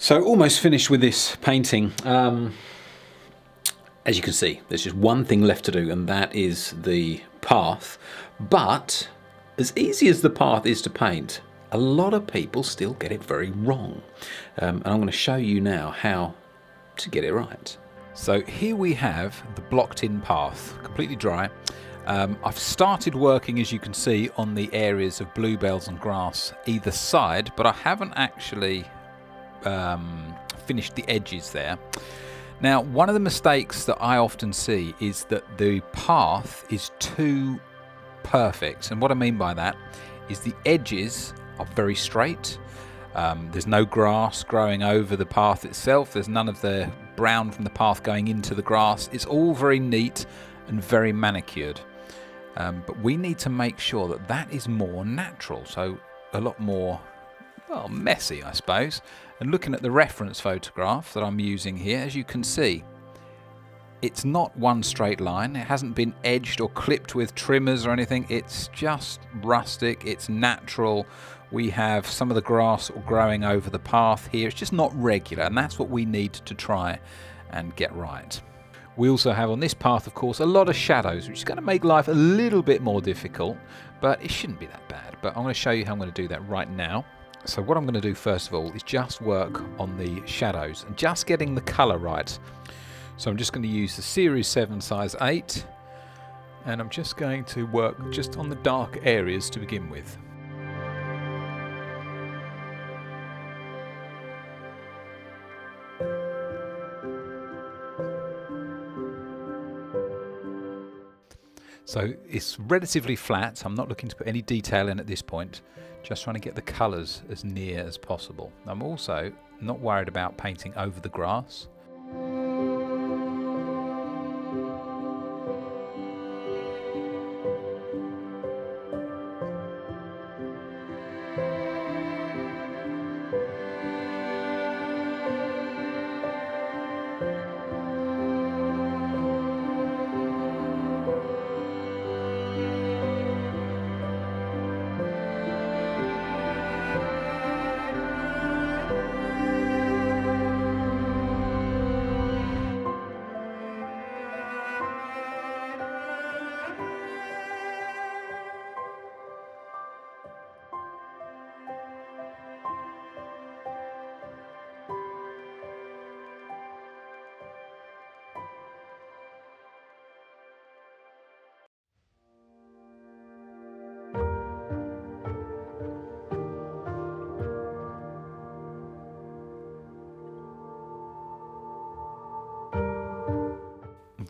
So almost finished with this painting. As you can see, there's just one thing left to do, and that is the path. But as easy as the path is to paint, a lot of people still get it very wrong. And I'm going to show you now how to get it right. So here we have the blocked in path, completely dry. I've started working, as you can see, on the areas of bluebells and grass either side, but I haven't actually finished the edges there. Now, one of the mistakes that I often see is that the path is too perfect. And what I mean by that is the edges are very straight. There's no grass growing over the path itself. There's none of the brown from the path going into the grass. It's all very neat and very manicured. But we need to make sure that that is more natural. So a lot more, well, messy, I suppose. And looking at the reference photograph that I'm using here, as you can see, it's not one straight line. It hasn't been edged or clipped with trimmers or anything. It's just rustic. It's natural. We have some of the grass growing over the path here. It's just not regular, and that's what we need to try and get right. We also have on this path, of course, a lot of shadows, which is going to make life a little bit more difficult, but it shouldn't be that bad. But I'm going to show you how I'm going to do that right now. So what I'm going to do first of all is just work on the shadows and just getting the colour right. So I'm just going to use the Series 7 size 8, and I'm just going to work just on the dark areas to begin with. So it's relatively flat. I'm not looking to put any detail in at this point, just trying to get the colours as near as possible. I'm also not worried about painting over the grass.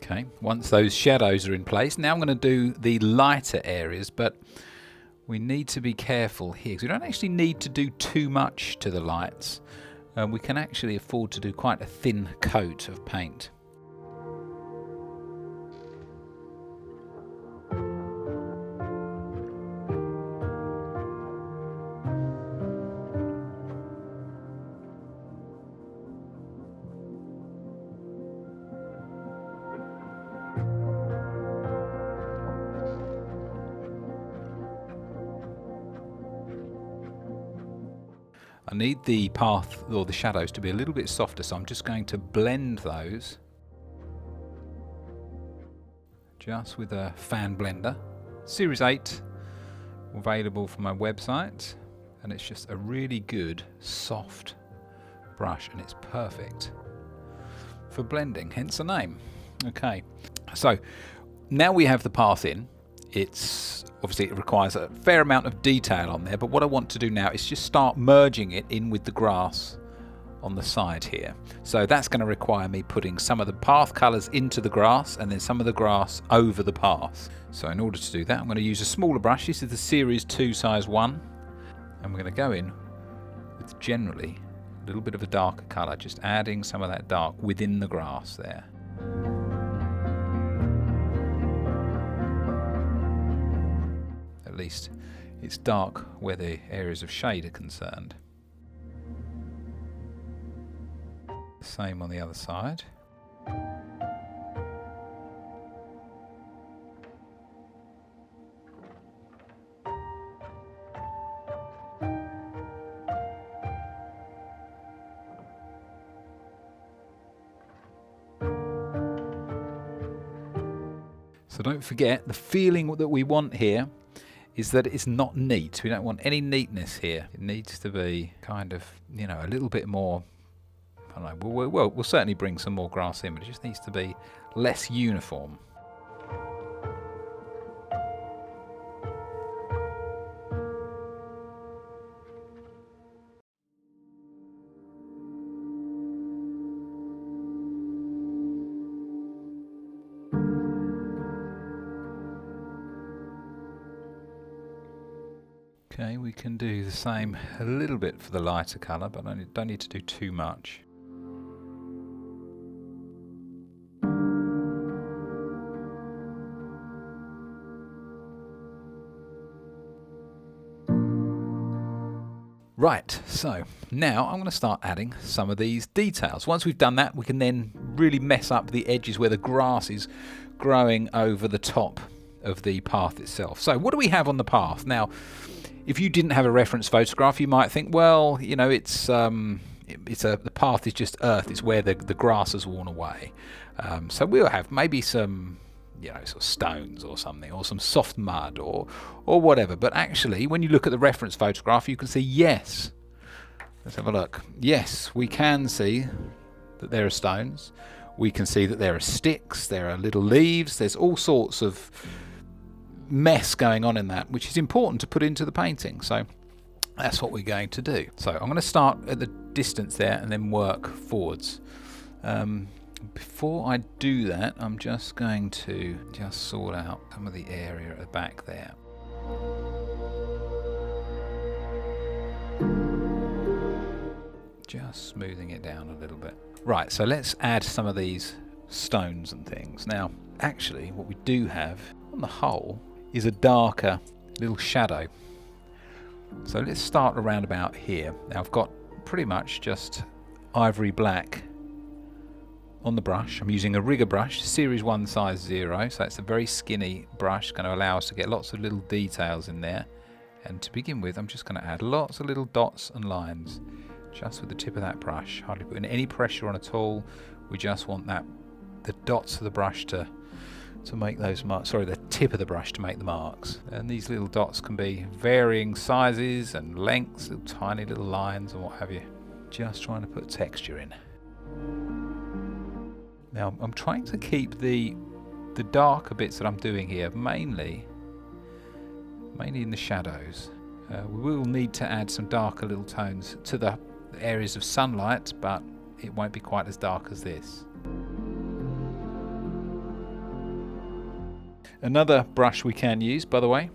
Okay, once those shadows are in place, now I'm going to do the lighter areas, but we need to be careful here because we don't actually need to do too much to the lights. We can actually afford to do quite a thin coat of paint. I need the path or the shadows to be a little bit softer, so I'm just going to blend those just with a fan blender. Series 8, available from my website, and it's just a really good soft brush, and it's perfect for blending, hence the name. Okay, so now we have the path in. It's obviously, it requires a fair amount of detail on there, but what I want to do now is just start merging it in with the grass on the side here. So that's going to require me putting some of the path colours into the grass and then some of the grass over the path. So in order to do that, I'm going to use a smaller brush. This is the Series 2 size 1, and we're going to go in with generally a little bit of a darker colour, just adding some of that dark within the grass there. At least it's dark where the areas of shade are concerned. Same on the other side. So don't forget, the feeling that we want here is that it's not neat. We don't want any neatness here. It needs to be kind of, a little bit more, I don't know, we'll certainly bring some more grass in, but it just needs to be less uniform. Okay, we can do the same a little bit for the lighter colour, but I don't need to do too much. Right, so now I'm going to start adding some of these details. Once we've done that, we can then really mess up the edges where the grass is growing over the top of the path itself. So what do we have on the path? Now, if you didn't have a reference photograph, you might think, well, the path is just earth. It's where the grass has worn away. So we'll have maybe some, sort of stones or something, or some soft mud or whatever. But actually, when you look at the reference photograph, you can see, yes. Let's have a look. Yes, we can see that there are stones. We can see that there are sticks. There are little leaves. There's all sorts of mess going on in that, which is important to put into the painting. So that's what we're going to do. So I'm going to start at the distance there and then work forwards. Before I do that, I'm just going to sort out some of the area at the back there. Just smoothing it down a little bit. Right, so let's add some of these stones and things. Now, actually, what we do have on the whole is a darker little shadow. So let's start around about here. Now I've got pretty much just ivory black on the brush. I'm using a rigger brush, series 1 size 0, so it's a very skinny brush, going to allow us to get lots of little details in there. And to begin with, I'm just going to add lots of little dots and lines just with the tip of that brush, hardly putting any pressure on at all. We just want the dots of the brush to make those marks, the tip of the brush to make the marks. And these little dots can be varying sizes and lengths, little tiny little lines and what have you. Just trying to put texture in. Now I'm trying to keep the darker bits that I'm doing here mainly in the shadows. We will need to add some darker little tones to the areas of sunlight, but it won't be quite as dark as this. Another brush we can use, by the way,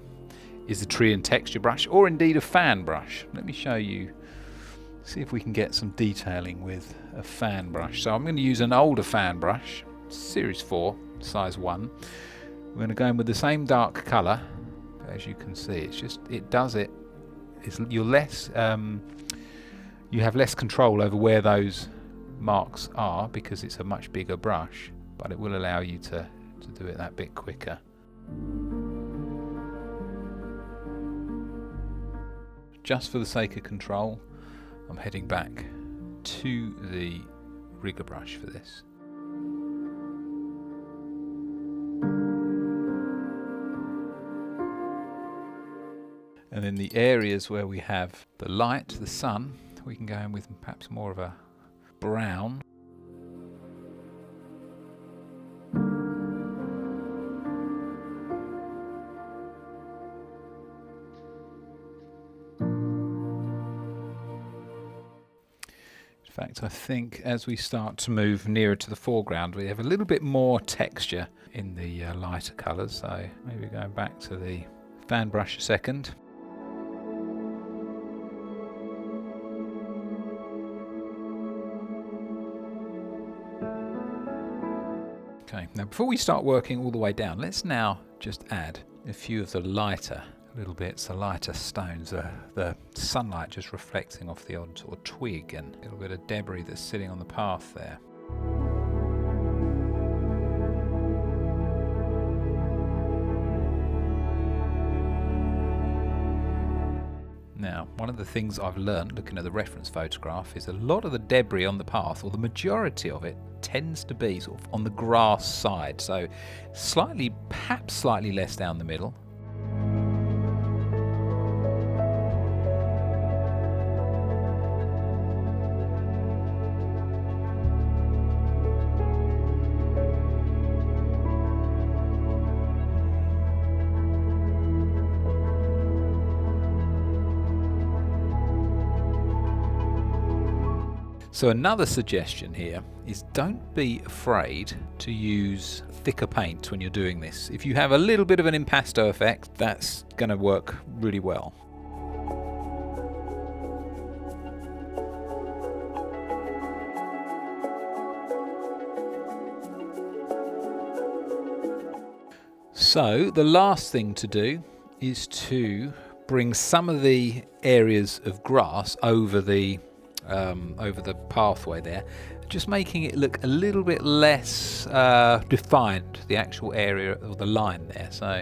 is the tree and texture brush, or indeed a fan brush. Let me show you, see if we can get some detailing with a fan brush. So I'm going to use an older fan brush, series 4, size 1. We're going to go in with the same dark colour. As you can see, you have less control over where those marks are because it's a much bigger brush, but it will allow you to do it that bit quicker. Just for the sake of control, I'm heading back to the rigger brush for this. And in the areas where we have the light, the sun, we can go in with perhaps more of a brown. In fact, I think as we start to move nearer to the foreground, we have a little bit more texture in the lighter colours. So maybe going back to the fan brush a second. Okay, now before we start working all the way down, let's now just add a few of the lighter little bits, the lighter stones, the sunlight just reflecting off the odd sort of twig and a little bit of debris that's sitting on the path there. Now, one of the things I've learned looking at the reference photograph is a lot of the debris on the path, or the majority of it, tends to be sort of on the grass side, so perhaps slightly less down the middle. So another suggestion here is don't be afraid to use thicker paint when you're doing this. If you have a little bit of an impasto effect, that's going to work really well. So the last thing to do is to bring some of the areas of grass over the pathway there, just making it look a little bit less defined, the actual area or the line there. So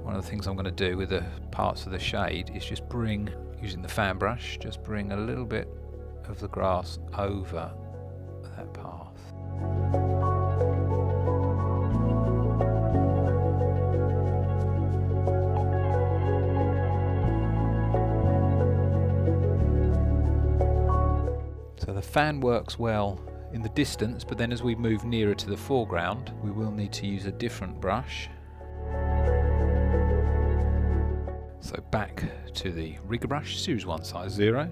one of the things I'm going to do with the parts of the shade is just bring, using the fan brush, just bring a little bit of the grass over that path. So the fan works well in the distance, but then as we move nearer to the foreground, we will need to use a different brush. So back to the rigger brush, series 1 size 0.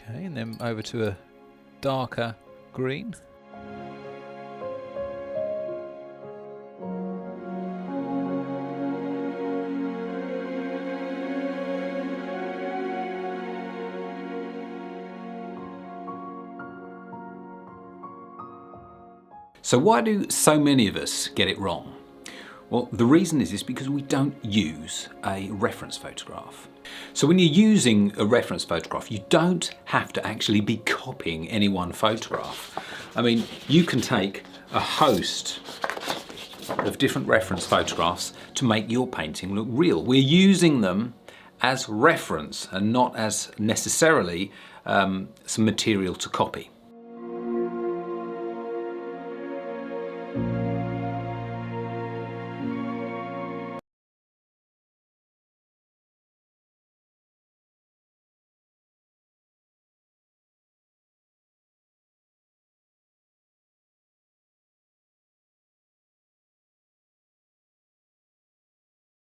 Okay, and then over to a darker green. So why do so many of us get it wrong? Well, the reason is because we don't use a reference photograph. So when you're using a reference photograph, you don't have to actually be copying any one photograph. I mean, you can take a host of different reference photographs to make your painting look real. We're using them as reference and not as necessarily some material to copy.